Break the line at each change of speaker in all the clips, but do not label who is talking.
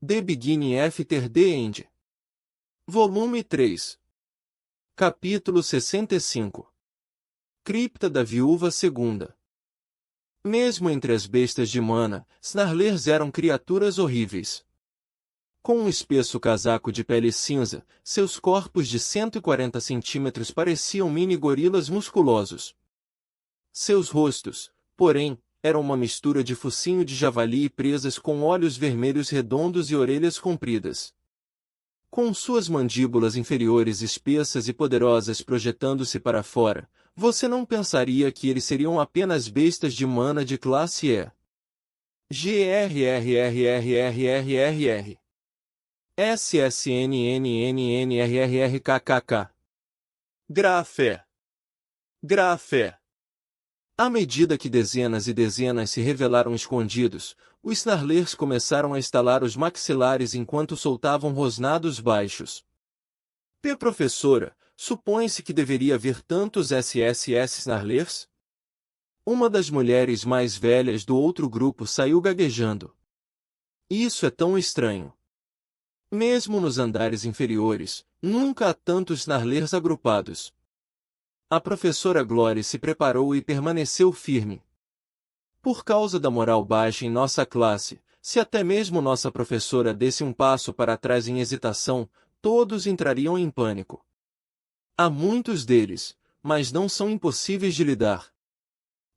The Beginning After the End. Volume 3. Capítulo 65. Cripta da Viúva Segunda. Mesmo entre as bestas de mana, Snarlers eram criaturas horríveis. Com um espesso casaco de pele cinza, seus corpos de 140 centímetros pareciam mini-gorilas musculosos. Seus rostos, porém, eram uma mistura de focinho de javali e presas com olhos vermelhos redondos e orelhas compridas. Com suas mandíbulas inferiores espessas e poderosas projetando-se para fora, você não pensaria que eles seriam apenas bestas de mana de classe E. GRRRRRRRR SSNNNNRRRKKK Grafé. Grafé. À medida que dezenas e dezenas se revelaram escondidos, os Snarlers começaram a estalar os maxilares enquanto soltavam rosnados baixos. Professora, supõe-se que deveria haver tantos SSS Snarlers? Uma das mulheres mais velhas do outro grupo saiu gaguejando. Isso é tão estranho. Mesmo nos andares inferiores, nunca há tantos Snarlers agrupados. A professora Glory se preparou e permaneceu firme. Por causa da moral baixa em nossa classe, se até mesmo nossa professora desse um passo para trás em hesitação, todos entrariam em pânico. Há muitos deles, mas não são impossíveis de lidar.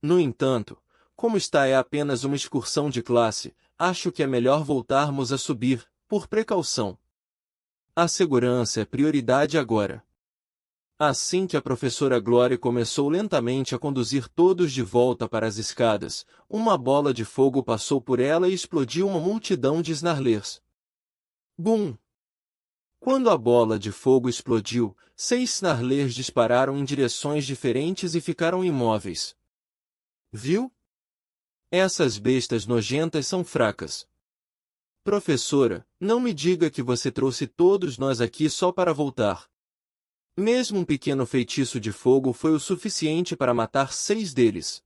No entanto, como é apenas uma excursão de classe, acho que é melhor voltarmos a subir, por precaução. A segurança é prioridade agora. Assim que a professora Glory começou lentamente a conduzir todos de volta para as escadas, uma bola de fogo passou por ela e explodiu uma multidão de Snarlers. Bum! Quando a bola de fogo explodiu, 6 Snarlers dispararam em direções diferentes e ficaram imóveis. Viu? Essas bestas nojentas são fracas. Professora, não me diga que você trouxe todos nós aqui só para voltar. Mesmo um pequeno feitiço de fogo foi o suficiente para matar 6 deles.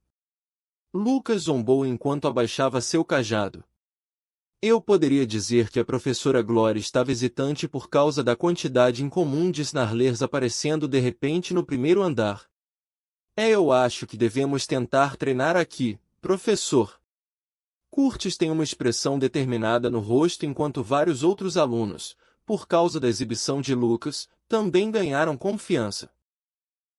Lucas zombou enquanto abaixava seu cajado. Eu poderia dizer que a professora Glory estava hesitante por causa da quantidade incomum de Snarlers aparecendo de repente no primeiro andar. Eu acho que devemos tentar treinar aqui, professor. Curtis tem uma expressão determinada no rosto enquanto vários outros alunos, por causa da exibição de Lucas, também ganharam confiança.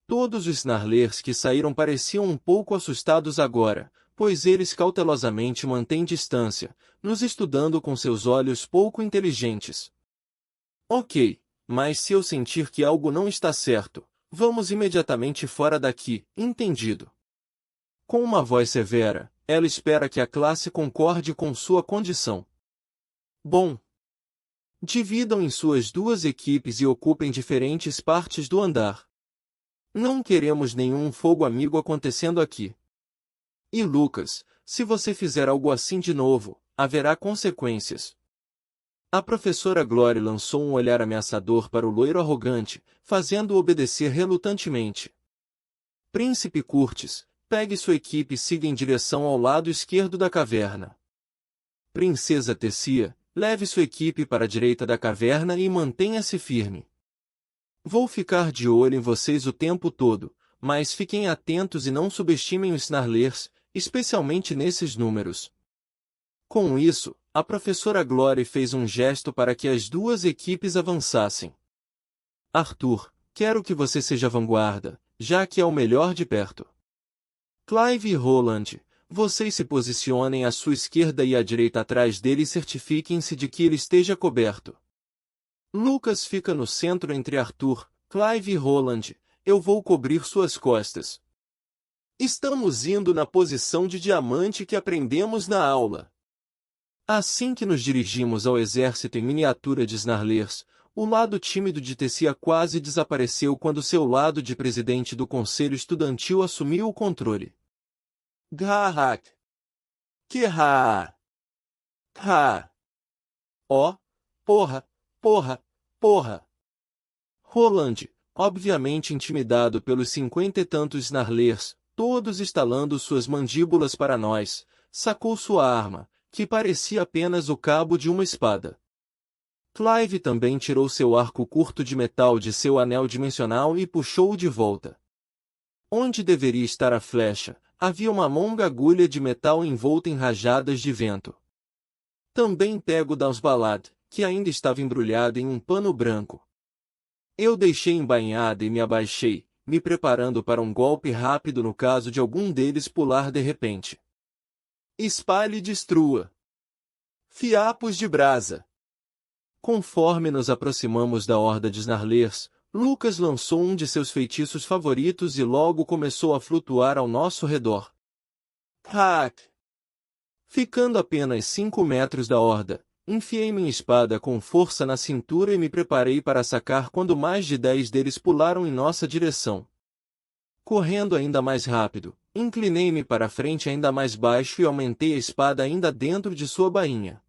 Todos os Snarlers que saíram pareciam um pouco assustados agora, pois eles cautelosamente mantêm distância, nos estudando com seus olhos pouco inteligentes. Ok, mas se eu sentir que algo não está certo, vamos imediatamente fora daqui, entendido? Com uma voz severa, ela espera que a classe concorde com sua condição. Bom. Dividam em suas 2 equipes e ocupem diferentes partes do andar. Não queremos nenhum fogo amigo acontecendo aqui. E Lucas, se você fizer algo assim de novo, haverá consequências. A professora Glory lançou um olhar ameaçador para o loiro arrogante, fazendo-o obedecer relutantemente. Príncipe Curtis, pegue sua equipe e siga em direção ao lado esquerdo da caverna. Princesa Tessia, leve sua equipe para a direita da caverna e mantenha-se firme. Vou ficar de olho em vocês o tempo todo, mas fiquem atentos e não subestimem os Snarlers, especialmente nesses números. Com isso, a professora Glory fez um gesto para que as 2 equipes avançassem. Arthur, quero que você seja vanguarda, já que é o melhor de perto. Clive e Roland, vocês se posicionem à sua esquerda e à direita atrás dele e certifiquem-se de que ele esteja coberto. Lucas fica no centro entre Arthur, Clive e Roland. Eu vou cobrir suas costas. Estamos indo na posição de diamante que aprendemos na aula. Assim que nos dirigimos ao exército em miniatura de Snarlers, o lado tímido de Tessia quase desapareceu quando seu lado de presidente do conselho estudantil assumiu o controle. Gahak. Kehá. Ha. Ó. Porra. Porra. Porra. Roland, obviamente intimidado pelos 50 e tantos Snarlers, todos estalando suas mandíbulas para nós, sacou sua arma, que parecia apenas o cabo de uma espada. Clive também tirou seu arco curto de metal de seu anel dimensional e puxou-o de volta. Onde deveria estar a flecha, havia uma longa agulha de metal envolta em rajadas de vento. Também pego Dausbalad, que ainda estava embrulhado em um pano branco. Eu deixei embainhada e me abaixei, me preparando para um golpe rápido no caso de algum deles pular de repente. Espalhe e destrua. Fiapos de brasa. Conforme nos aproximamos da horda de Snarlers, Lucas lançou um de seus feitiços favoritos e logo começou a flutuar ao nosso redor. Hack! Ficando apenas 5 metros da horda, enfiei minha espada com força na cintura e me preparei para sacar quando mais de 10 deles pularam em nossa direção. Correndo ainda mais rápido, inclinei-me para a frente ainda mais baixo e aumentei a espada ainda dentro de sua bainha.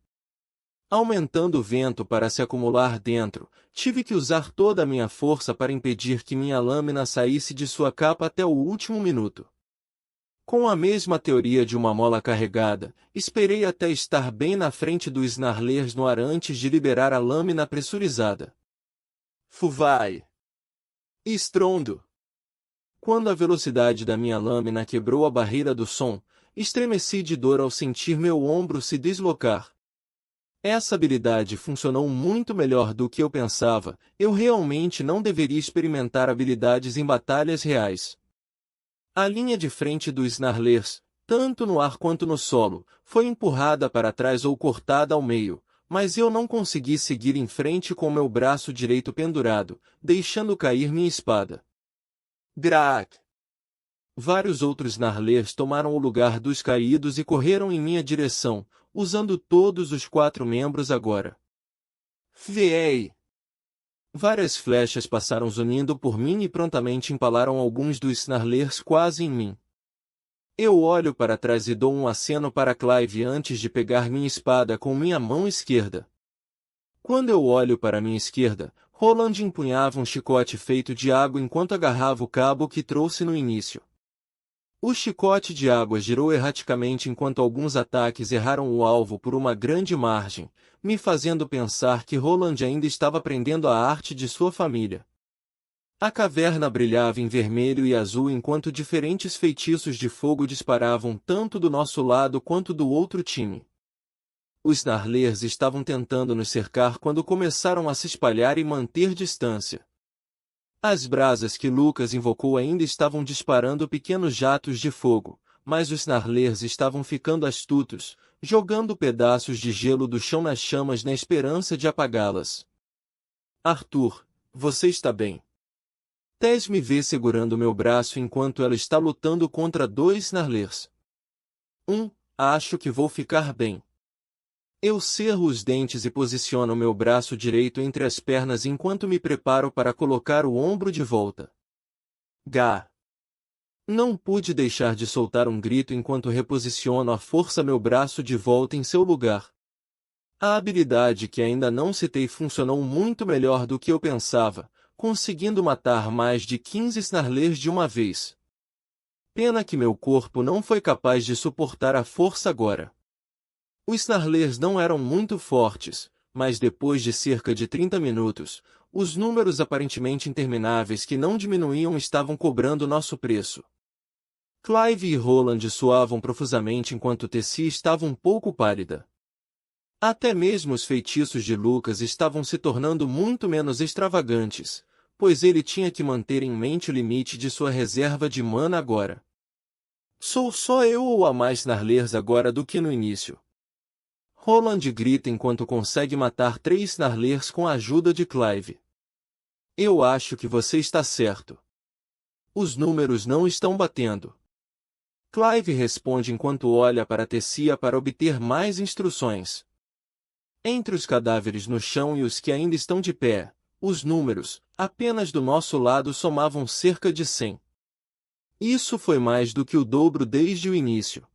Aumentando o vento para se acumular dentro, tive que usar toda a minha força para impedir que minha lâmina saísse de sua capa até o último minuto. Com a mesma teoria de uma mola carregada, esperei até estar bem na frente do Snarlers no ar antes de liberar a lâmina pressurizada. Fuvai! Estrondo! Quando a velocidade da minha lâmina quebrou a barreira do som, estremeci de dor ao sentir meu ombro se deslocar. Essa habilidade funcionou muito melhor do que eu pensava, eu realmente não deveria experimentar habilidades em batalhas reais. A linha de frente do Snarlers, tanto no ar quanto no solo, foi empurrada para trás ou cortada ao meio, mas eu não consegui seguir em frente com meu braço direito pendurado, deixando cair minha espada. Graak! Vários outros Snarlers tomaram o lugar dos caídos e correram em minha direção, usando todos os 4 membros agora. Viei! Várias flechas passaram zunindo por mim e prontamente empalaram alguns dos Snarlers quase em mim. Eu olho para trás e dou um aceno para Clive antes de pegar minha espada com minha mão esquerda. Quando eu olho para minha esquerda, Roland empunhava um chicote feito de água enquanto agarrava o cabo que trouxe no início. O chicote de água girou erraticamente enquanto alguns ataques erraram o alvo por uma grande margem, me fazendo pensar que Roland ainda estava aprendendo a arte de sua família. A caverna brilhava em vermelho e azul enquanto diferentes feitiços de fogo disparavam tanto do nosso lado quanto do outro time. Os Snarlers estavam tentando nos cercar quando começaram a se espalhar e manter distância. As brasas que Lucas invocou ainda estavam disparando pequenos jatos de fogo, mas os Snarlers estavam ficando astutos, jogando pedaços de gelo do chão nas chamas na esperança de apagá-las. Arthur, você está bem? Tess me vê segurando meu braço enquanto ela está lutando contra 2 Snarlers. Acho que vou ficar bem. Eu cerro os dentes e posiciono meu braço direito entre as pernas enquanto me preparo para colocar o ombro de volta. Gá! Não pude deixar de soltar um grito enquanto reposiciono à força meu braço de volta em seu lugar. A habilidade que ainda não citei funcionou muito melhor do que eu pensava, conseguindo matar mais de 15 Snarlers de uma vez. Pena que meu corpo não foi capaz de suportar a força agora. Os Snarlers não eram muito fortes, mas depois de cerca de 30 minutos, os números aparentemente intermináveis que não diminuíam estavam cobrando nosso preço. Clive e Roland suavam profusamente enquanto Tessie estava um pouco pálida. Até mesmo os feitiços de Lucas estavam se tornando muito menos extravagantes, pois ele tinha que manter em mente o limite de sua reserva de mana agora. Sou só eu ou há mais Snarlers agora do que no início? Roland grita enquanto consegue matar 3 Snarlers com a ajuda de Clive. Eu acho que você está certo. Os números não estão batendo. Clive responde enquanto olha para Tessia para obter mais instruções. Entre os cadáveres no chão e os que ainda estão de pé, os números, apenas do nosso lado somavam cerca de 100. Isso foi mais do que o dobro desde o início.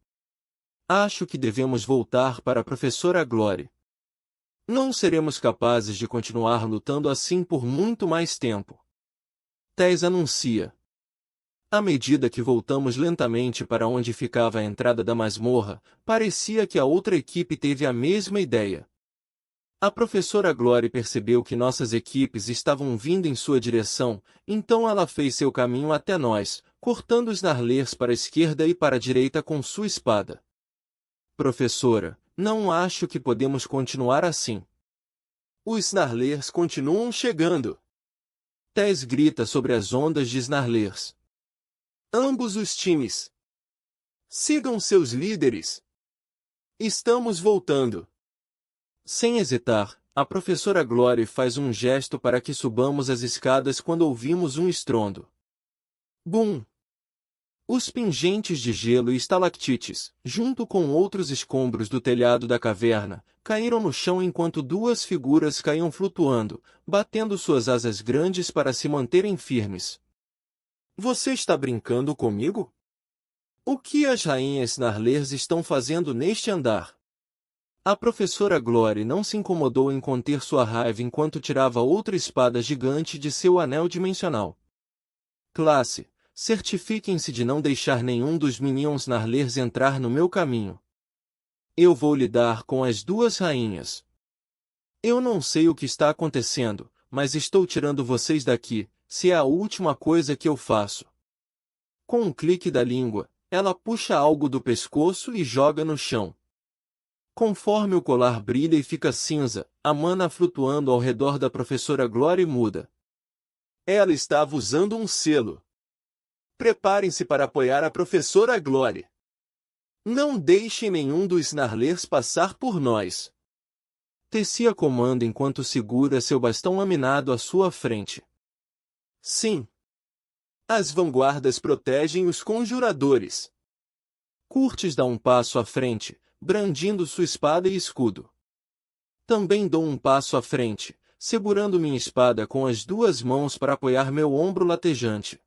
Acho que devemos voltar para a Professora Glory. Não seremos capazes de continuar lutando assim por muito mais tempo. Tess anuncia. À medida que voltamos lentamente para onde ficava a entrada da masmorra, parecia que a outra equipe teve a mesma ideia. A professora Glory percebeu que nossas equipes estavam vindo em sua direção, então ela fez seu caminho até nós, cortando os Snarlers para a esquerda e para a direita com sua espada. Professora, não acho que podemos continuar assim. Os Snarlers continuam chegando. Tess grita sobre as ondas de Snarlers. Ambos os times. Sigam seus líderes. Estamos voltando. Sem hesitar, a professora Glory faz um gesto para que subamos as escadas quando ouvimos um estrondo. Bum! Os pingentes de gelo e estalactites, junto com outros escombros do telhado da caverna, caíram no chão enquanto duas figuras caíam flutuando, batendo suas asas grandes para se manterem firmes. Você está brincando comigo? O que as rainhas Snarlers estão fazendo neste andar? A professora Glory não se incomodou em conter sua raiva enquanto tirava outra espada gigante de seu anel dimensional. Classe, certifiquem-se de não deixar nenhum dos Minions Snarlers entrar no meu caminho. Eu vou lidar com as duas rainhas. Eu não sei o que está acontecendo, mas estou tirando vocês daqui, se é a última coisa que eu faço. Com um clique da língua, ela puxa algo do pescoço e joga no chão. Conforme o colar brilha e fica cinza, a mana flutuando ao redor da professora Glory muda. Ela estava usando um selo. Preparem-se para apoiar a professora Glory. Não deixem nenhum dos Snarlers passar por nós. Tessia comanda enquanto segura seu bastão laminado à sua frente. Sim. As vanguardas protegem os conjuradores. Curtis dá um passo à frente, brandindo sua espada e escudo. Também dou um passo à frente, segurando minha espada com as duas mãos para apoiar meu ombro latejante.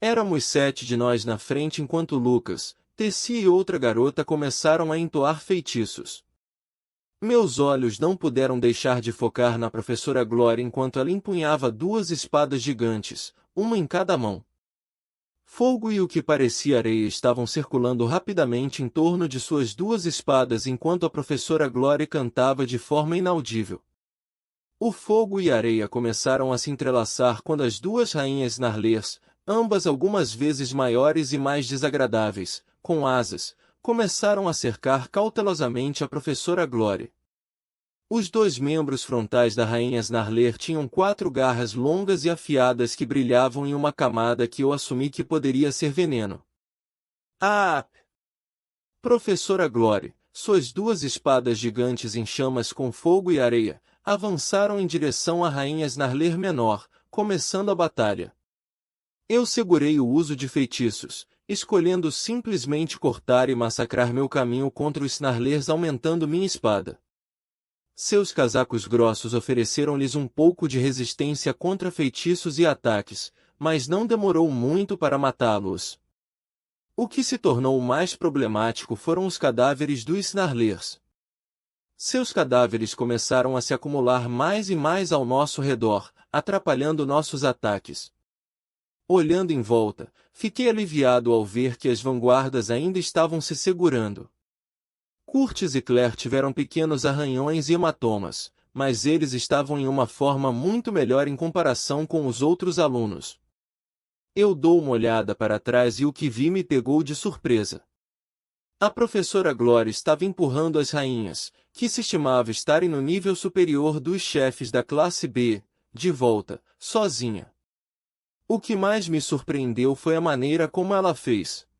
Éramos 7 de nós na frente enquanto Lucas, Tessia e outra garota começaram a entoar feitiços. Meus olhos não puderam deixar de focar na professora Glory enquanto ela empunhava duas espadas gigantes, uma em cada mão. Fogo e o que parecia areia estavam circulando rapidamente em torno de suas duas espadas enquanto a professora Glory cantava de forma inaudível. O fogo e a areia começaram a se entrelaçar quando as duas rainhas Snarlers, ambas algumas vezes maiores e mais desagradáveis, com asas, começaram a cercar cautelosamente a professora Glory. Os dois membros frontais da rainha Snarler tinham 4 garras longas e afiadas que brilhavam em uma camada que eu assumi que poderia ser veneno. Ah! Professora Glory, suas duas espadas gigantes em chamas com fogo e areia, avançaram em direção à rainha Snarler menor, começando a batalha. Eu segurei o uso de feitiços, escolhendo simplesmente cortar e massacrar meu caminho contra os Snarlers aumentando minha espada. Seus casacos grossos ofereceram-lhes um pouco de resistência contra feitiços e ataques, mas não demorou muito para matá-los. O que se tornou mais problemático foram os cadáveres dos Snarlers. Seus cadáveres começaram a se acumular mais e mais ao nosso redor, atrapalhando nossos ataques. Olhando em volta, fiquei aliviado ao ver que as vanguardas ainda estavam se segurando. Curtis e Claire tiveram pequenos arranhões e hematomas, mas eles estavam em uma forma muito melhor em comparação com os outros alunos. Eu dou uma olhada para trás e o que vi me pegou de surpresa. A professora Glory estava empurrando as rainhas, que se estimava estarem no nível superior dos chefes da classe B, de volta, sozinha. O que mais me surpreendeu foi a maneira como ela fez.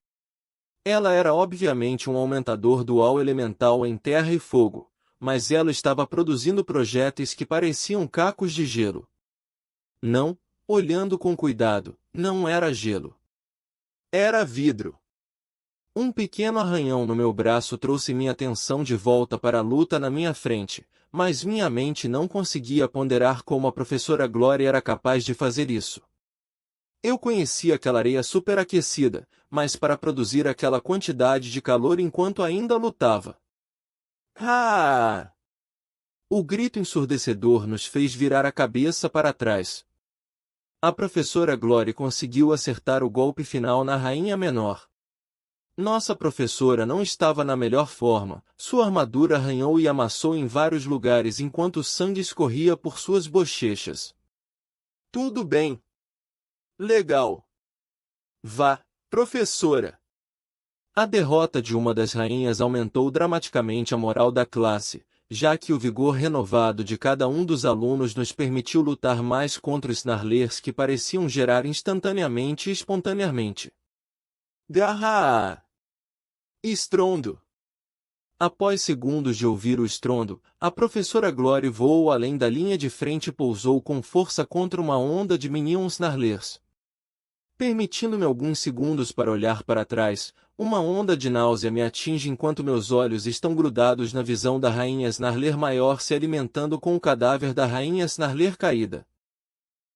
Ela era obviamente um aumentador dual elemental em terra e fogo, mas ela estava produzindo projéteis que pareciam cacos de gelo. Não, olhando com cuidado, não era gelo. Era vidro. Um pequeno arranhão no meu braço trouxe minha atenção de volta para a luta na minha frente, mas minha mente não conseguia ponderar como a professora Glory era capaz de fazer isso. Eu conhecia aquela areia superaquecida, mas para produzir aquela quantidade de calor enquanto ainda lutava. Ah! O grito ensurdecedor nos fez virar a cabeça para trás. A professora Glory conseguiu acertar o golpe final na rainha menor. Nossa professora não estava na melhor forma, sua armadura arranhou e amassou em vários lugares enquanto o sangue escorria por suas bochechas. Tudo bem. Legal. Vá, professora. A derrota de uma das rainhas aumentou dramaticamente a moral da classe, já que o vigor renovado de cada um dos alunos nos permitiu lutar mais contra os Snarlers que pareciam gerar instantaneamente e espontaneamente. Garra! Estrondo! Após segundos de ouvir o estrondo, a professora Glory voou além da linha de frente e pousou com força contra uma onda de Minions Snarlers. Permitindo-me alguns segundos para olhar para trás, uma onda de náusea me atinge enquanto meus olhos estão grudados na visão da rainha Snarler maior se alimentando com o cadáver da rainha Snarler caída.